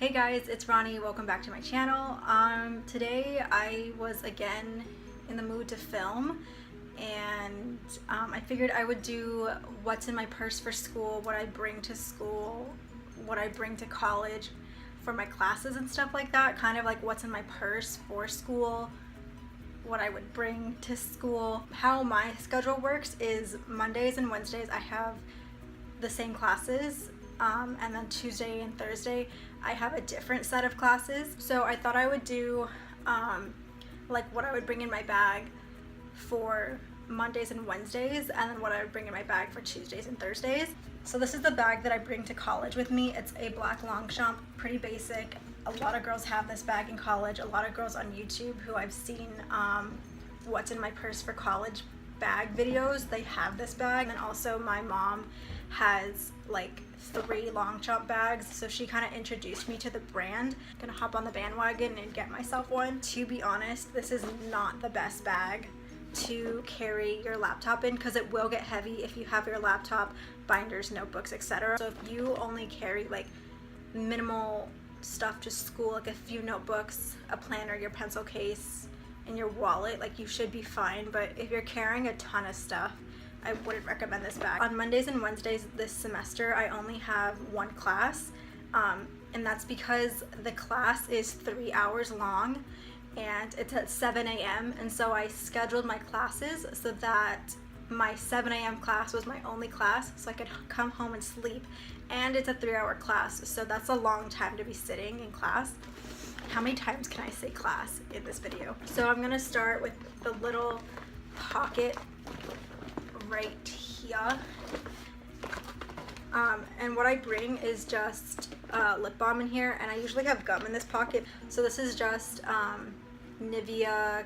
Hey guys, it's Ronnie. Welcome back to my channel. Today I was again in the mood to film, and I figured I would do what's in my purse for school, what I bring to school, what I bring to college for my classes and stuff like that. Kind of like what's in my purse for school, what I would bring to school. How my schedule works is Mondays and Wednesdays I have the same classes, and then Tuesday and Thursday I have a different set of classes. So I thought I would do like what I would bring in my bag for Mondays and Wednesdays, and then what I would bring in my bag for Tuesdays and Thursdays. So this is the bag that I bring to college with me. It's a black Longchamp, pretty basic. A lot of girls have this bag in college. A lot of girls on YouTube who I've seen what's in my purse for college bag videos, they have this bag. And also my mom has like 3 Longchamp bags, so she kind of introduced me to the brand. I'm gonna hop on the bandwagon and get myself one. To be honest, this is not the best bag to carry your laptop in because it will get heavy if you have your laptop, binders, notebooks, etc. So if you only carry like minimal stuff to school, like a few notebooks, a planner, your pencil case, and your wallet, like you should be fine. But if you're carrying a ton of stuff, I wouldn't recommend this bag. On Mondays and Wednesdays this semester, I only have one class, and that's because the class is 3 hours long and it's at 7 a.m. and so I scheduled my classes so that my 7 a.m. class was my only class, so I could come home and sleep. And it's a 3-hour class, so that's a long time to be sitting in class. How many times can I say class in this video? So I'm gonna start with the little pocket right here. And what I bring is just lip balm in here, and I usually have gum in this pocket. So this is just Nivea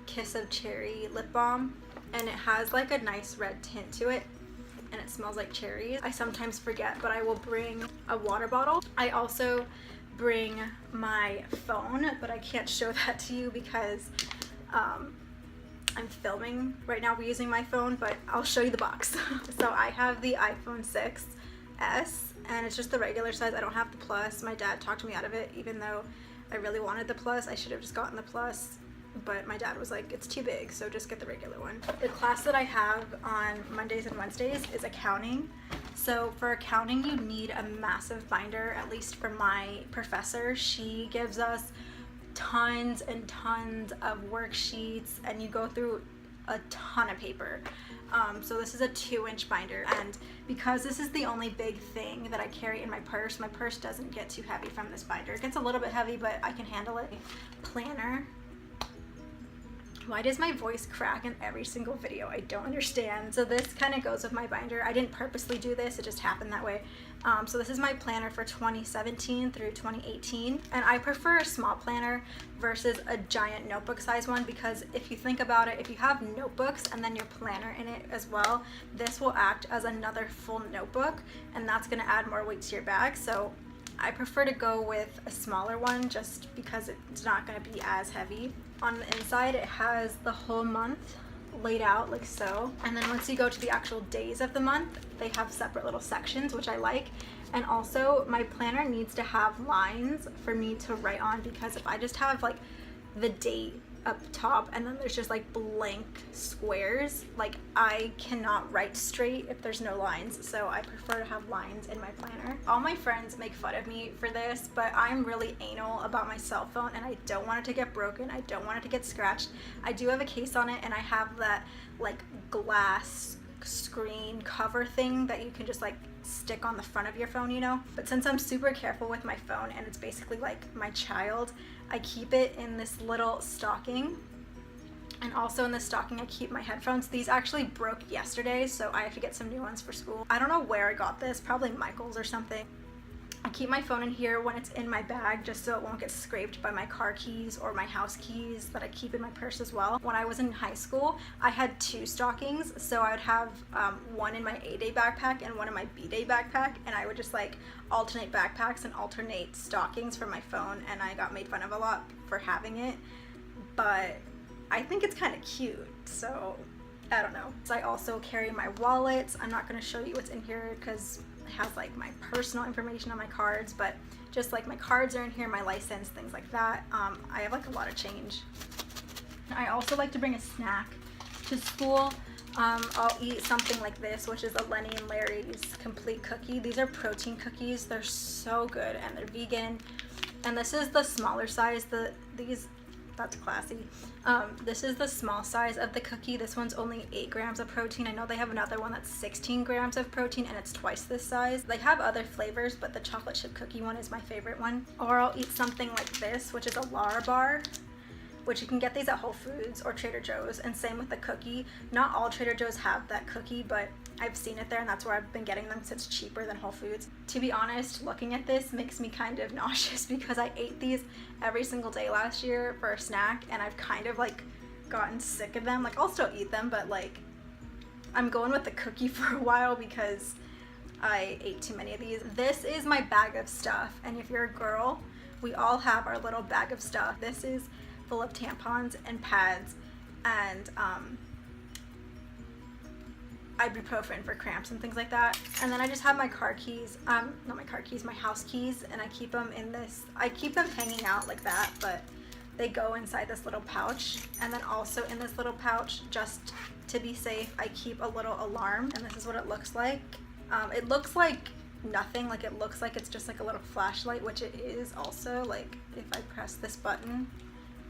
Kiss of Cherry lip balm, and it has like a nice red tint to it, and it smells like cherries. I sometimes forget, but I will bring a water bottle. I also bring my phone, but I can't show that to you because I'm filming right now. We're using my phone, but I'll show you the box. So I have the iPhone 6s, and it's just the regular size. I don't have the Plus. My dad talked me out of it, even though I really wanted the Plus. I should have just gotten the Plus, but my dad was like, it's too big, so just get the regular one. The class that I have on Mondays and Wednesdays is accounting. So for accounting, you need a massive binder, at least for my professor. She gives us tons and tons of worksheets, and you go through a ton of paper. So this is a 2-inch binder, and because this is the only big thing that I carry in my purse doesn't get too heavy from this binder. It gets a little bit heavy, but I can handle it. Planner. Why does my voice crack in every single video? I don't understand. So this kind of goes with my binder. I didn't purposely do this, it just happened that way. So this is my planner for 2017 through 2018, and I prefer a small planner versus a giant notebook size one, because if you think about it, if you have notebooks and then your planner in it as well, this will act as another full notebook, and that's going to add more weight to your bag. So I prefer to go with a smaller one just because it's not going to be as heavy. On the inside, it has the whole month laid out like so, and then once you go to the actual days of the month, they have separate little sections, which I like. And also my planner needs to have lines for me to write on, because if I just have like the date up top and then there's just like blank squares, like I cannot write straight if there's no lines. So I prefer to have lines in my planner. All my friends make fun of me for this, but I'm really anal about my cell phone, and I don't want it to get broken. I don't want it to get scratched. I do have a case on it, and I have that like glass screen cover thing that you can just like stick on the front of your phone, you know. But since I'm super careful with my phone, and it's basically like my child, I keep it in this little stocking. And also in this stocking I keep my headphones. These actually broke yesterday, so I have to get some new ones for school. I don't know where I got this, probably Michael's or something. I keep my phone in here when it's in my bag, just so it won't get scraped by my car keys or my house keys that I keep in my purse as well. When I was in high school, I had 2 stockings, so I would have one in my A-day backpack and one in my B-day backpack, and I would just like alternate backpacks and alternate stockings for my phone, and I got made fun of a lot for having it, but I think it's kind of cute, so I don't know. So I also carry my wallet. I'm not going to show you what's in here because has like my personal information on my cards, but just like my cards are in here, my license, things like that. I have like a lot of change. I also like to bring a snack to school. I'll eat something like this, which is a Lenny and Larry's complete cookie. These are protein cookies. They're so good and they're vegan. And this is the smaller size. That's classy. This is the small size of the cookie. This one's only 8 grams of protein. I know they have another one that's 16 grams of protein and it's twice this size. They have other flavors, but the chocolate chip cookie one is my favorite one. Or I'll eat something like this, which is a Lara bar, which you can get these at Whole Foods or Trader Joe's, and same with the cookie. Not all Trader Joe's have that cookie, but I've seen it there and that's where I've been getting them because it's cheaper than Whole Foods. To be honest, looking at this makes me kind of nauseous because I ate these every single day last year for a snack and I've kind of like gotten sick of them. Like I'll still eat them, but like I'm going with the cookie for a while because I ate too many of these. This is my bag of stuff, and if you're a girl, we all have our little bag of stuff. This is full of tampons and pads and ibuprofen for cramps and things like that. And then I just have my car keys, not my car keys, my house keys, and I keep them in this, I keep them hanging out like that, but they go inside this little pouch. And then also in this little pouch, just to be safe, I keep a little alarm, and this is what it looks like. It looks like nothing, like it looks like it's just like a little flashlight, which it is also. Like if I press this button,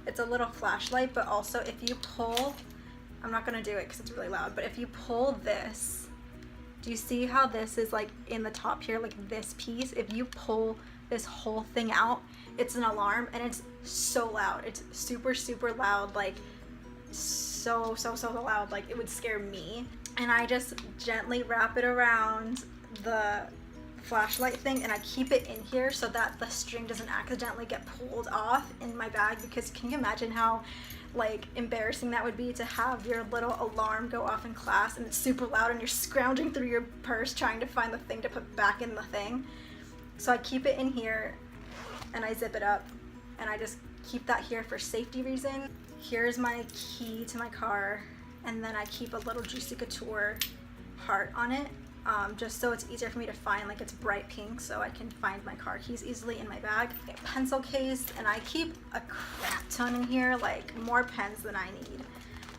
it's a little flashlight, but also if you pull, I'm not gonna do it because it's really loud, but if you pull this, do you see how this is like in the top here, like this piece? If you pull this whole thing out, it's an alarm, and it's so loud. It's super, super loud, like so loud, like it would scare me. And I just gently wrap it around the flashlight thing, and I keep it in here so that the string doesn't accidentally get pulled off in my bag, because can you imagine how like embarrassing that would be to have your little alarm go off in class and it's super loud and you're scrounging through your purse trying to find the thing to put back in the thing. So I keep it in here and I zip it up, and I just keep that here for safety reason. Here's my key to my car, and then I keep a little Juicy Couture heart on it, just so it's easier for me to find. Like it's bright pink, so I can find my car keys easily in my bag. A pencil case, and I keep a crap ton in here, like more pens than I need.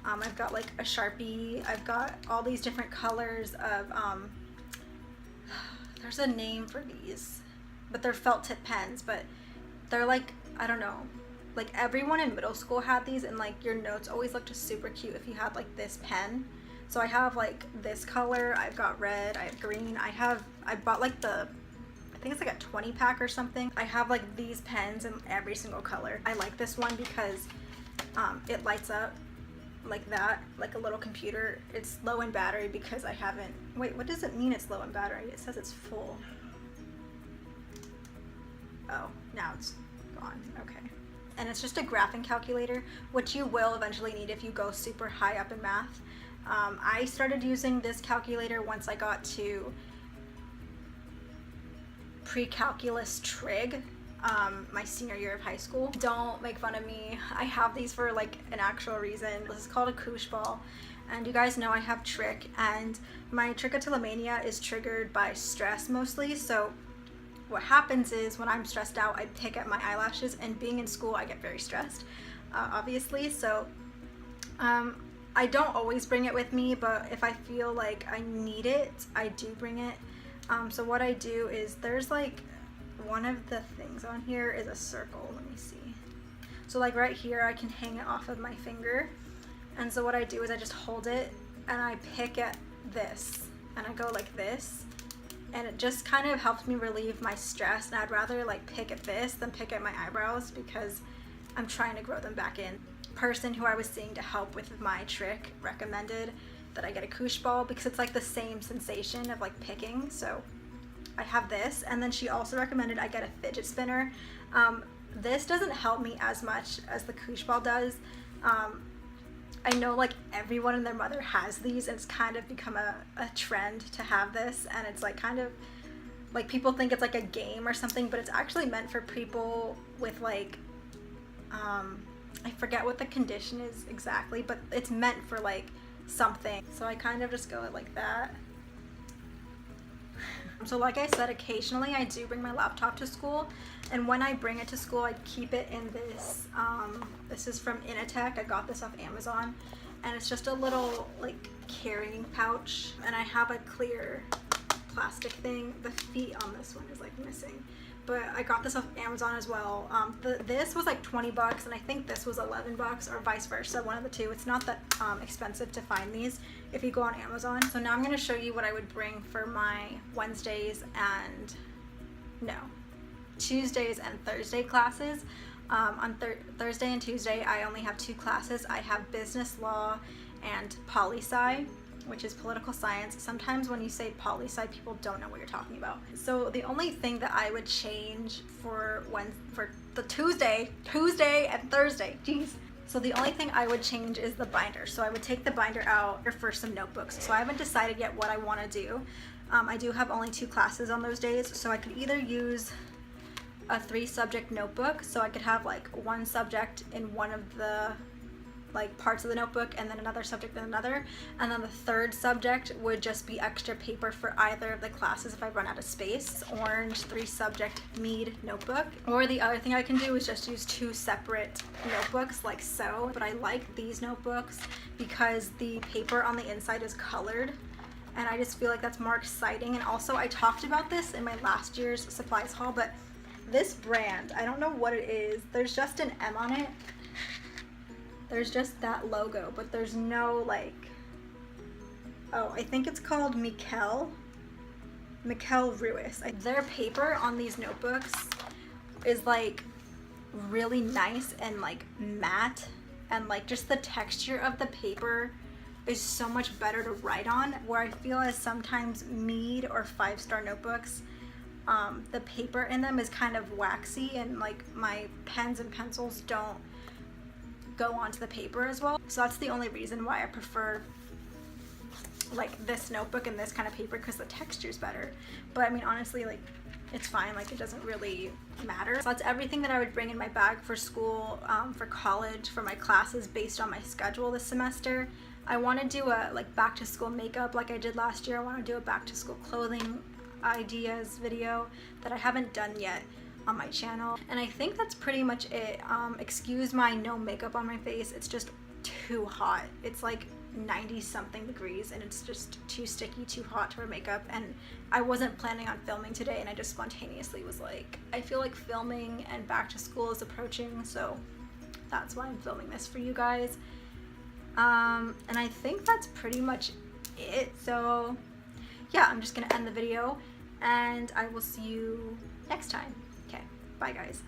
I've got like a Sharpie, I've got all these different colors of, there's a name for these, but they're felt tip pens, but they're like, I don't know, like everyone in middle school had these, and like your notes always looked just super cute if you had like this pen. So I have like this color, I've got red, I have green, I bought like I think it's like a 20 pack or something. I have like these pens in every single color. I like this one because it lights up like that, like a little computer. It's low in battery because I haven't, wait, what does it mean it's low in battery? It says it's full. Oh, now it's gone, okay. And it's just a graphing calculator, which you will eventually need if you go super high up in math. I started using this calculator once I got to pre-calculus trig, my senior year of high school. Don't make fun of me. I have these for like an actual reason. This is called a koosh ball. And you guys know I have trick, and my trichotillomania is triggered by stress mostly. So what happens is when I'm stressed out, I pick at my eyelashes, and being in school, I get very stressed, obviously. So I don't always bring it with me, but if I feel like I need it, I do bring it. So what I do is there's like one of the things on here is a circle. Let me see. So like right here, I can hang it off of my finger. And so what I do is I just hold it and I pick at this, and I go like this. And it just kind of helps me relieve my stress. And I'd rather like pick at this than pick at my eyebrows because I'm trying to grow them back in. Person who I was seeing to help with my trick recommended that I get a koosh ball because it's like the same sensation of like picking. So I have this, and then she also recommended I get a fidget spinner. This doesn't help me as much as the koosh ball does. I know like everyone and their mother has these, and it's kind of become a trend to have this, and it's like kind of like people think it's like a game or something, but it's actually meant for people with like I forget what the condition is exactly, but it's meant for like something. So I kind of just go like that, So like I said, occasionally I do bring my laptop to school, and when I bring it to school, I keep it in this, this is from Initech. I got this off Amazon, and it's just a little like carrying pouch, and I have a clear plastic thing. The feet on this one is like missing, but I got this off Amazon as well. This was like 20 bucks, and I think this was 11 bucks, or vice versa, one of the two. It's not that expensive to find these if you go on Amazon. So now I'm going to show you what I would bring for my Wednesdays and Tuesdays and Thursday classes. On Thursday and Tuesday, I only have 2 classes. I have business law and poli-sci, which is political science. Sometimes when you say poli-sci, people don't know what you're talking about. So the only thing that I would change for the Tuesday and Thursday, geez. So the only thing I would change is the binder. So I would take the binder out for some notebooks. So I haven't decided yet what I want to do. I do have only 2 classes on those days, so I could either use a 3-subject notebook, so I could have like 1 subject in one of the like parts of the notebook, and then another subject in another, and then the 3rd subject would just be extra paper for either of the classes if I run out of space. Orange 3-subject Mead notebook. Or the other thing I can do is just use 2 separate notebooks like so, but I like these notebooks because the paper on the inside is colored, and I just feel like that's more exciting. And also, I talked about this in my last year's supplies haul, but this brand, I don't know what it is, there's just an M on it. There's just that logo, but there's no like, oh, I think it's called Mikel Ruiz. Their paper on these notebooks is like really nice and like matte, and like just the texture of the paper is so much better to write on, where I feel as sometimes Mead or 5-star notebooks, the paper in them is kind of waxy, and like my pens and pencils don't go onto the paper as well. So that's the only reason why I prefer like this notebook and this kind of paper, because the texture is better. But I mean, honestly, like it's fine, like it doesn't really matter. So that's everything that I would bring in my bag for school, for college, for my classes based on my schedule this semester. I want to do a like back to school makeup like I did last year. I want to do a back to school clothing ideas video that I haven't done yet on my channel, and I think that's pretty much it. Excuse my no makeup on my face, it's just too hot. It's like 90 something degrees, and it's just too sticky, too hot to wear makeup, and I wasn't planning on filming today, and I just spontaneously was like, I feel like filming, and back to school is approaching, so that's why I'm filming this for you guys. And I think that's pretty much it. So yeah, I'm just gonna end the video, and I will see you next time. Okay, bye guys.